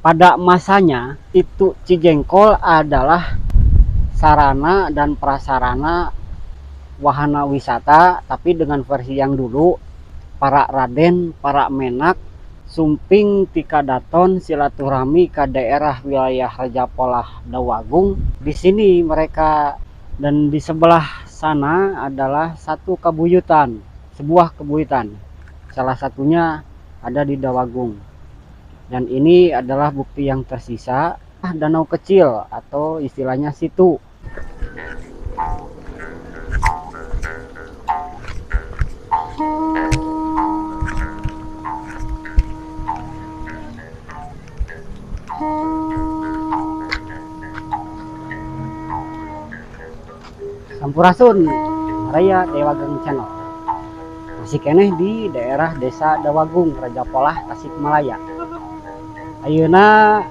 pada masanya itu Cijengkol adalah sarana dan prasarana wahana wisata, tapi dengan versi yang dulu para Raden, para Menak sumping tika daton silaturahmi ke daerah wilayah Raja Polah Dawagung. Di sini mereka, dan di sebelah sana adalah satu kebuyutan, sebuah kebuyutan. Salah satunya ada di Dawagung. Dan ini adalah bukti yang tersisa danau kecil atau istilahnya situ. Sampurasun Raya Dewagang Channel masih keneh di daerah Desa Dawagung, Raja Polah, Tasikmalaya. Ayeuna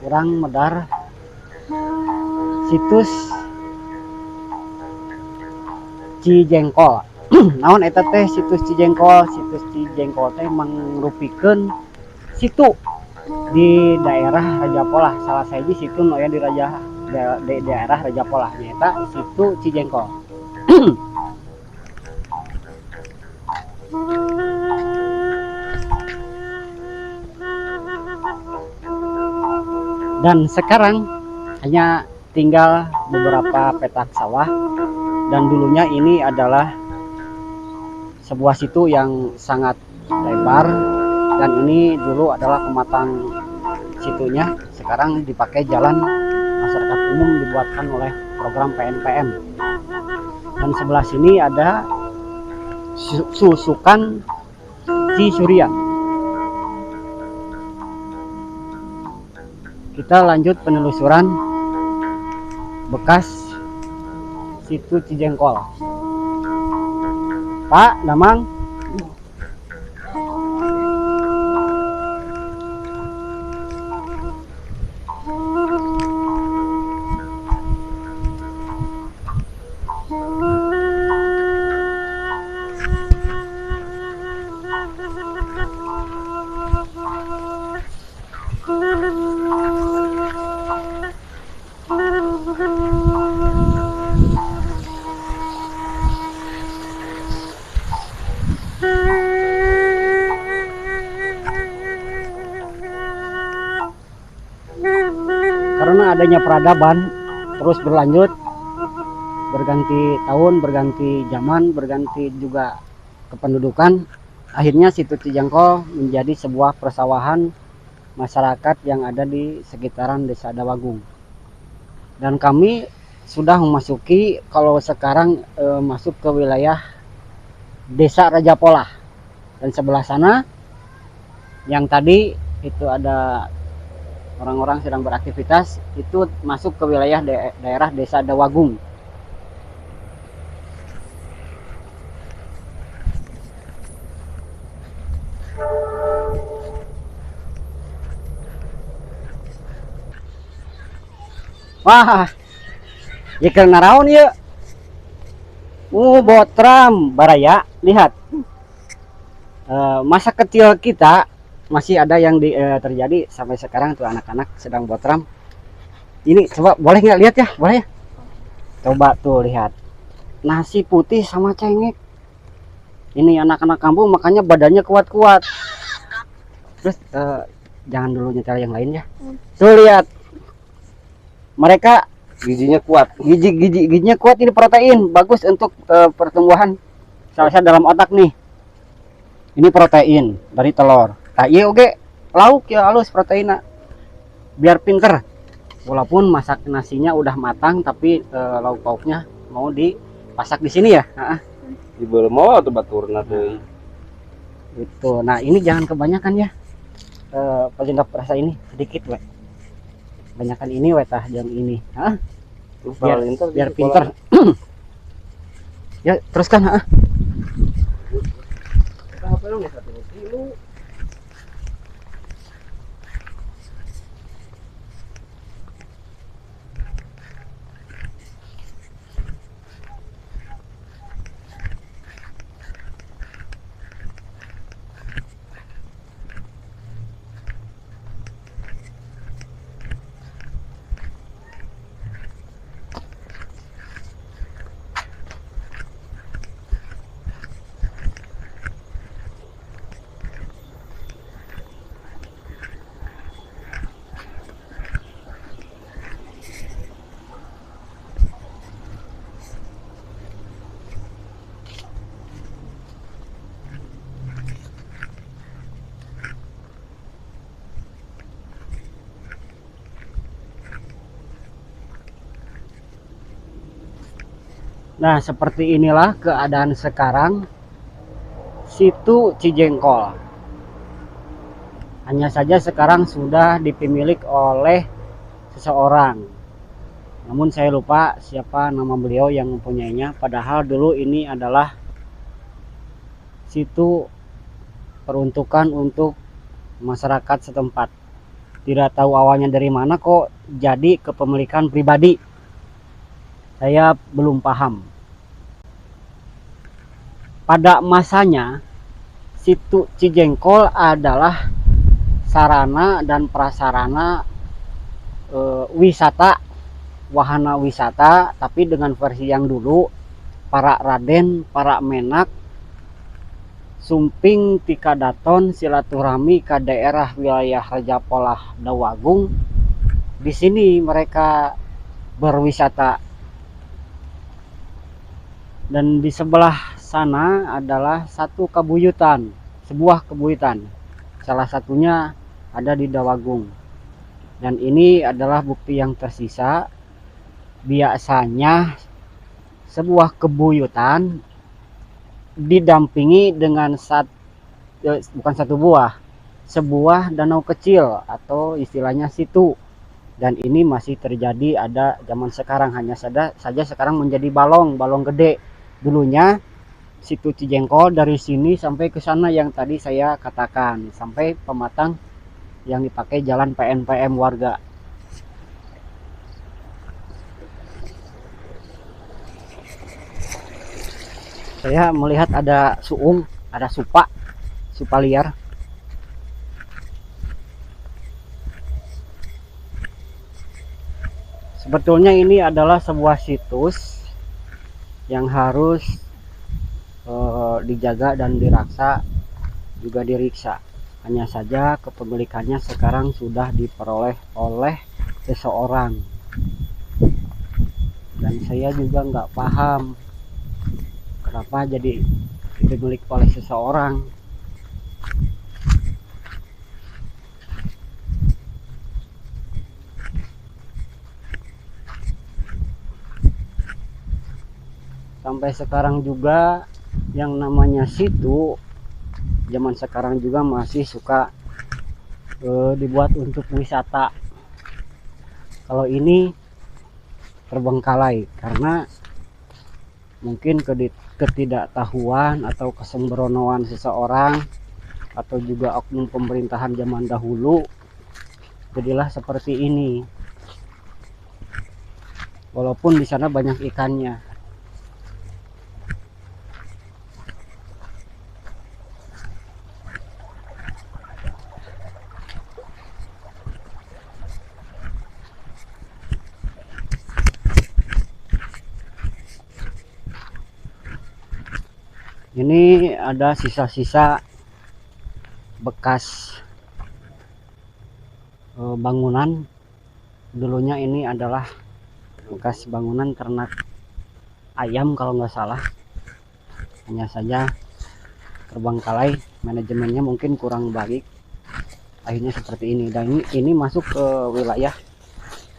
kurang medar situs Cijengkol. Naon eta teh situs Cijengkol? Situs Cijengkol teh mangrupikeun situ di daerah Raja Polah. Salah sahiji situ nu aya di daerah Raja Polah nyaeta situ Cijengkol. Dan sekarang hanya tinggal beberapa petak sawah, dan dulunya ini adalah sebuah situ yang sangat lebar, dan ini dulu adalah pematang situnya. Sekarang dipakai jalan masyarakat umum dibuatkan oleh program PNPM. Dan sebelah sini ada susukan Cisurian. Kita lanjut penelusuran bekas situ Cijengkol. Pak Damang, karena adanya peradaban terus berlanjut, berganti tahun, berganti zaman, berganti juga kependudukan, akhirnya situ Cijengkol menjadi sebuah persawahan masyarakat yang ada di sekitaran Desa Dawagung. Dan kami sudah memasuki, kalau sekarang masuk ke wilayah Desa Raja Polah. Dan sebelah sana yang tadi itu ada orang-orang sedang beraktivitas, itu masuk ke wilayah daerah Desa Dawagung. Wah, jika naraon ya, botram baraya, lihat. Masa kecil kita masih ada yang terjadi sampai sekarang tuh, anak-anak sedang botram. Ini coba, boleh nggak lihat ya? Boleh ya? Coba tuh lihat, nasi putih sama cengek. Ini anak-anak kampung makanya badannya kuat-kuat. Terus jangan dulu nyetel yang lain ya. Tuh lihat, mereka gizinya kuat. Gizinya kuat, ini protein, bagus untuk pertumbuhan sel-sel dalam otak nih. Ini protein dari telur. Nah, iya oke, lauk ya halus proteinnya. Biar pinter. Walaupun masak nasinya udah matang, tapi lauk pauknya mau dipasak di sini ya. Di mau atau baturna tuh. Itu. Nah, ini jangan kebanyakan ya. Penyedap rasa ini sedikit, we. Banyakan ini wetah yang ini, biar pinter. Ya teruskan. Nah, seperti inilah keadaan sekarang situ Cijengkol. Hanya saja sekarang sudah dipemilik oleh seseorang. Namun saya lupa siapa nama beliau yang mempunyainya. Padahal dulu ini adalah situ peruntukan untuk masyarakat setempat. Tidak tahu awalnya dari mana kok jadi kepemilikan pribadi. Saya belum paham. Pada masanya, situ Cijengkol adalah sarana dan prasarana wisata, wahana wisata, tapi dengan versi yang dulu, para Raden, para Menak, sumping tika daton silaturahmi ke daerah wilayah Raja Polah Dawagung. Di sini mereka berwisata. Dan di sebelah sana adalah satu kebuyutan, sebuah kebuyutan. Salah satunya ada di Dawagung. Dan ini adalah bukti yang tersisa. Biasanya sebuah kebuyutan didampingi dengan bukan satu buah, sebuah danau kecil atau istilahnya situ. Dan ini masih terjadi ada zaman sekarang, hanya saja sekarang menjadi balong gede. Dulunya situ Cijengkol dari sini sampai ke sana yang tadi saya katakan, sampai Pematang yang dipakai jalan PNPM warga. Saya melihat ada suung, ada supa liar. Sebetulnya ini adalah sebuah situs yang harus dijaga dan diraksa, juga diriksa. Hanya saja kepemilikannya sekarang sudah diperoleh oleh seseorang. Dan saya juga nggak paham kenapa jadi dimiliki oleh seseorang. Sampai sekarang juga yang namanya situ zaman sekarang juga masih suka dibuat untuk wisata. Kalau ini terbengkalai karena mungkin ketidaktahuan atau kesembronoan seseorang atau juga oknum pemerintahan zaman dahulu, jadilah seperti ini. Walaupun di sana banyak ikannya. Ini ada sisa-sisa bekas bangunan. Dulunya ini adalah bekas bangunan ternak ayam kalau nggak salah. Hanya saja terbengkalai, manajemennya mungkin kurang baik, akhirnya seperti ini. Dan ini masuk ke wilayah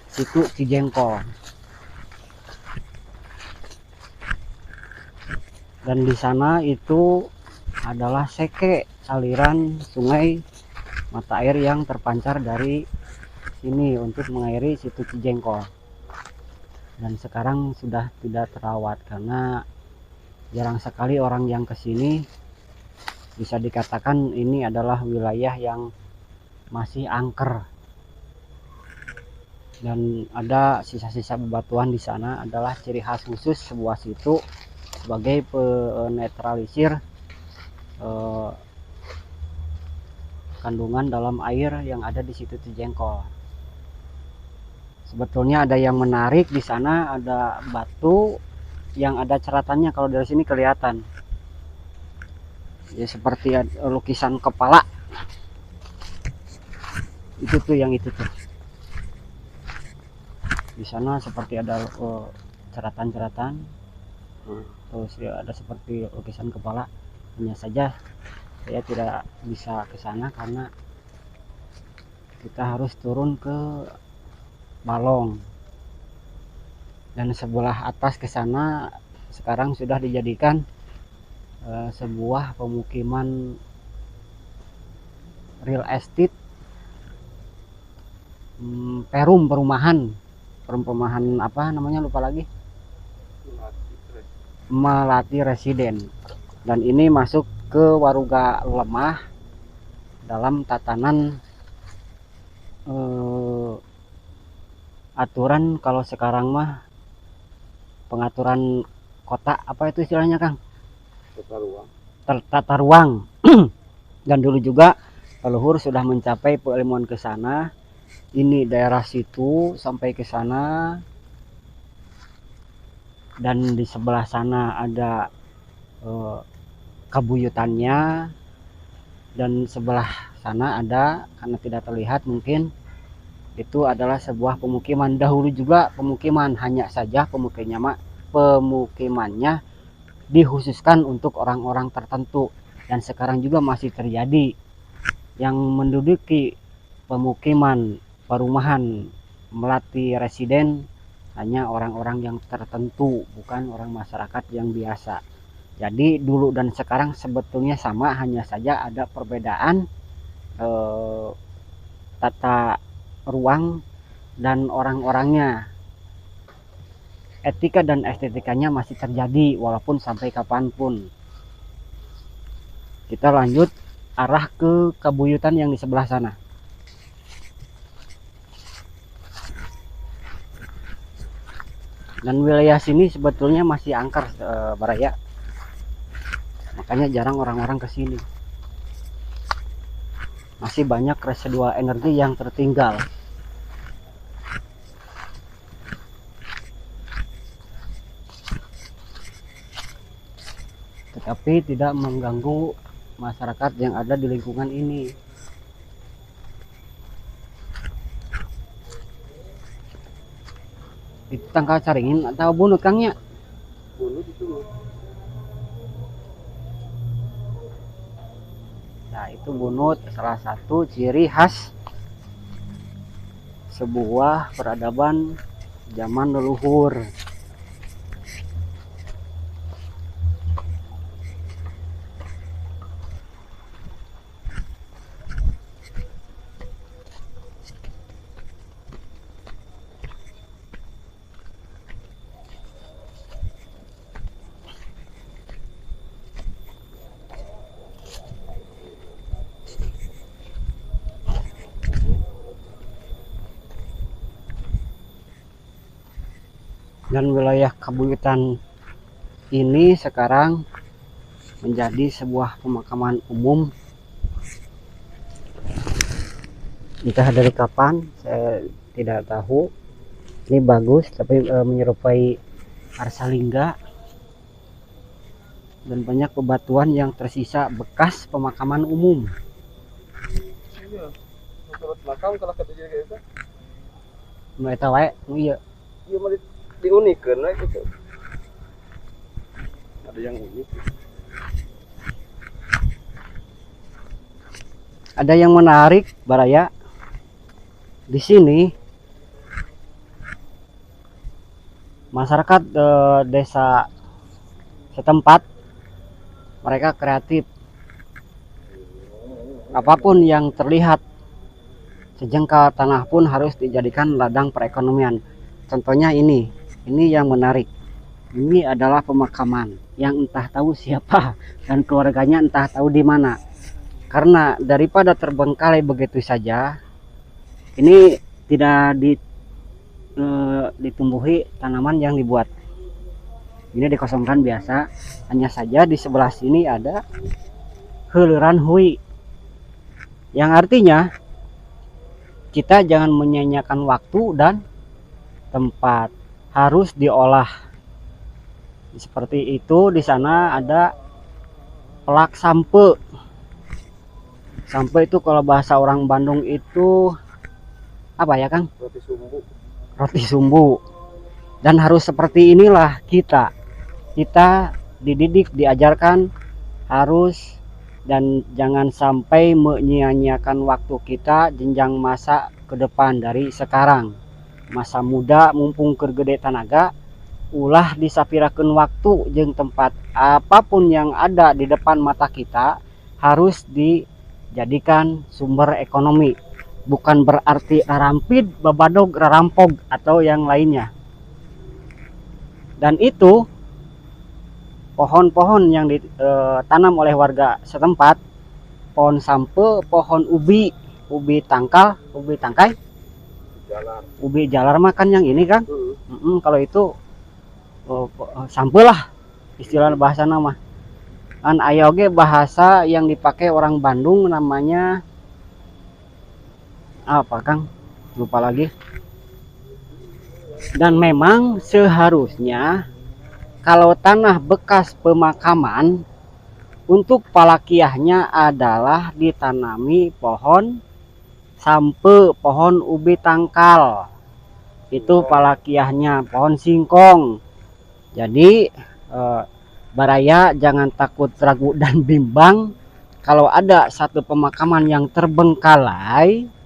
situ Cijengkol. Dan di sana itu adalah Seke, aliran sungai mata air yang terpancar dari sini untuk mengairi situ Cijengkol. Dan sekarang sudah tidak terawat karena jarang sekali orang yang kesini. Bisa dikatakan ini adalah wilayah yang masih angker. Dan ada sisa-sisa bebatuan di sana adalah ciri khas khusus sebuah situ sebagai penetralisir kandungan dalam air yang ada di situ Cijengkol. Sebetulnya ada yang menarik di sana, ada batu yang ada ceratannya, kalau dari sini kelihatan. Ya seperti lukisan kepala. Itu tuh yang itu tuh. Di sana seperti ada ceratan-ceratan. Terus ya ada seperti lukisan kepala. Hanya saja saya tidak bisa ke sana karena kita harus turun ke Balong. Dan sebelah atas ke sana sekarang sudah dijadikan sebuah pemukiman real estate, perumahan apa namanya, lupa lagi, Melati Residen. Dan ini masuk ke Waruga Lemah dalam tatanan aturan kalau sekarang mah pengaturan kota, apa itu istilahnya Kang? Tata ruang. Dan dulu juga leluhur sudah mencapai peilmuan ke sana. Ini daerah situ sampai ke sana, dan di sebelah sana ada kabuyutannya, dan sebelah sana ada, karena tidak terlihat mungkin, itu adalah sebuah pemukiman. Dahulu juga pemukiman, hanya saja pemukimannya dikhususkan untuk orang-orang tertentu, dan sekarang juga masih terjadi yang menduduki pemukiman perumahan Melati Residen hanya orang-orang yang tertentu, bukan orang masyarakat yang biasa. Jadi dulu dan sekarang sebetulnya sama, hanya saja ada perbedaan tata ruang dan orang-orangnya. Etika dan estetikanya masih terjadi walaupun sampai kapanpun. Kita lanjut arah ke kabuyutan yang di sebelah sana. Dan wilayah sini sebetulnya masih angker, Baraya. Makanya jarang orang-orang ke sini. Masih banyak residual energi yang tertinggal. Tetapi tidak mengganggu masyarakat yang ada di lingkungan ini. Itu tangkal caringin atau bunut Kangnya? Bunut itu. Nah, itu bunut salah satu ciri khas sebuah peradaban zaman leluhur. Dan wilayah kabuyutan ini sekarang menjadi sebuah pemakaman umum. Entah dari kapan, saya tidak tahu. Ini bagus, tapi menyerupai Arsalingga. Dan banyak bebatuan yang tersisa bekas pemakaman umum. Iya. Menurut makam kalau kata jadi kayak itu. Mulai tahu ya, iya. Iya mah diunikan lah gitu. Ada yang unik. Ada yang menarik, Baraya. Di sini masyarakat desa setempat mereka kreatif. Apapun yang terlihat sejengkal tanah pun harus dijadikan ladang perekonomian. Contohnya ini yang menarik. Ini adalah pemakaman yang entah tahu siapa dan keluarganya entah tahu di mana. Karena daripada terbengkalai begitu saja, ini tidak ditumbuhi tanaman yang dibuat. Ini dikosongkan biasa. Hanya saja di sebelah sini ada heuleran hui, yang artinya kita jangan menyanyiakan waktu dan tempat, harus diolah. Seperti itu. Di sana ada pelak sampe. Sampe itu kalau bahasa orang Bandung itu apa ya Kang? Roti sumbu. Roti sumbu. Dan harus seperti inilah kita dididik, diajarkan harus, dan jangan sampai menyia-nyiakan waktu kita jenjang masa ke depan dari sekarang. Masa muda mumpung kergede tanaga, ulah disapirakeun waktu jeung tempat. Apapun yang ada di depan mata kita harus dijadikan sumber ekonomi, bukan berarti rarampid, babadog, rarampog atau yang lainnya. Dan itu pohon-pohon yang ditanam oleh warga setempat, pohon sampe, pohon ubi, ubi tangkal, ubi tangkai, Jalan. ubi jalar makan yang ini kan. Kalau itu sampe lah istilah bahasa nama. Kan aya oge bahasa yang dipakai orang Bandung namanya apa Kang? Lupa lagi. Dan memang seharusnya kalau tanah bekas pemakaman untuk palakiahnya adalah ditanami pohon sampe, pohon ubi tangkal. Itu palakiahnya, pohon singkong. Jadi baraya jangan takut, ragu dan bimbang kalau ada satu pemakaman yang terbengkalai.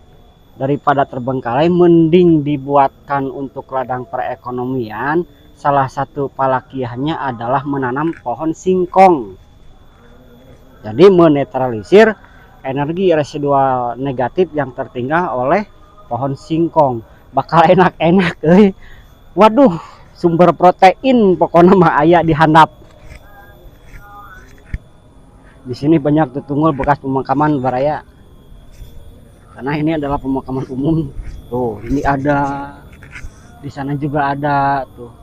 Daripada terbengkalai mending dibuatkan untuk ladang perekonomian. Salah satu palakiahnya adalah menanam pohon singkong. Jadi menetralisir energi residual negatif yang tertinggal oleh pohon singkong. Bakal enak-enak waduh, sumber protein pokoknya mah aya di handap. Di sini banyak tutunggul bekas pemakaman baraya. Karena ini adalah pemakaman umum. Tuh, ini ada. Di sana juga ada tuh.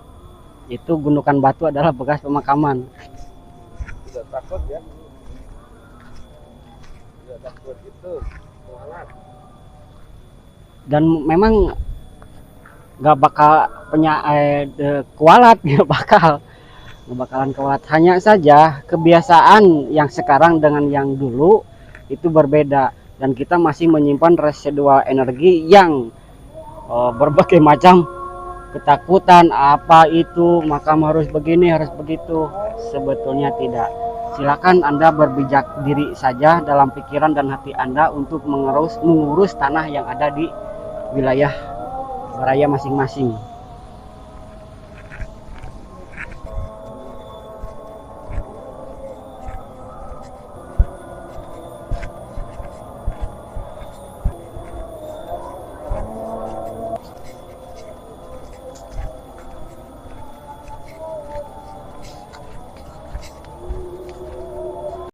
Itu gundukan batu adalah bekas pemakaman. Tidak takut ya. Tidak takut itu. Kualat. Dan memang nggak bakal kualat, nggak bakalan kualat. Hanya saja kebiasaan yang sekarang dengan yang dulu itu berbeda, dan kita masih menyimpan residual energi yang berbagai macam ketakutan, apa itu makam harus begini harus begitu. Sebetulnya tidak. Silakan Anda berbijak diri saja dalam pikiran dan hati Anda untuk mengurus tanah yang ada di wilayah baraya masing-masing.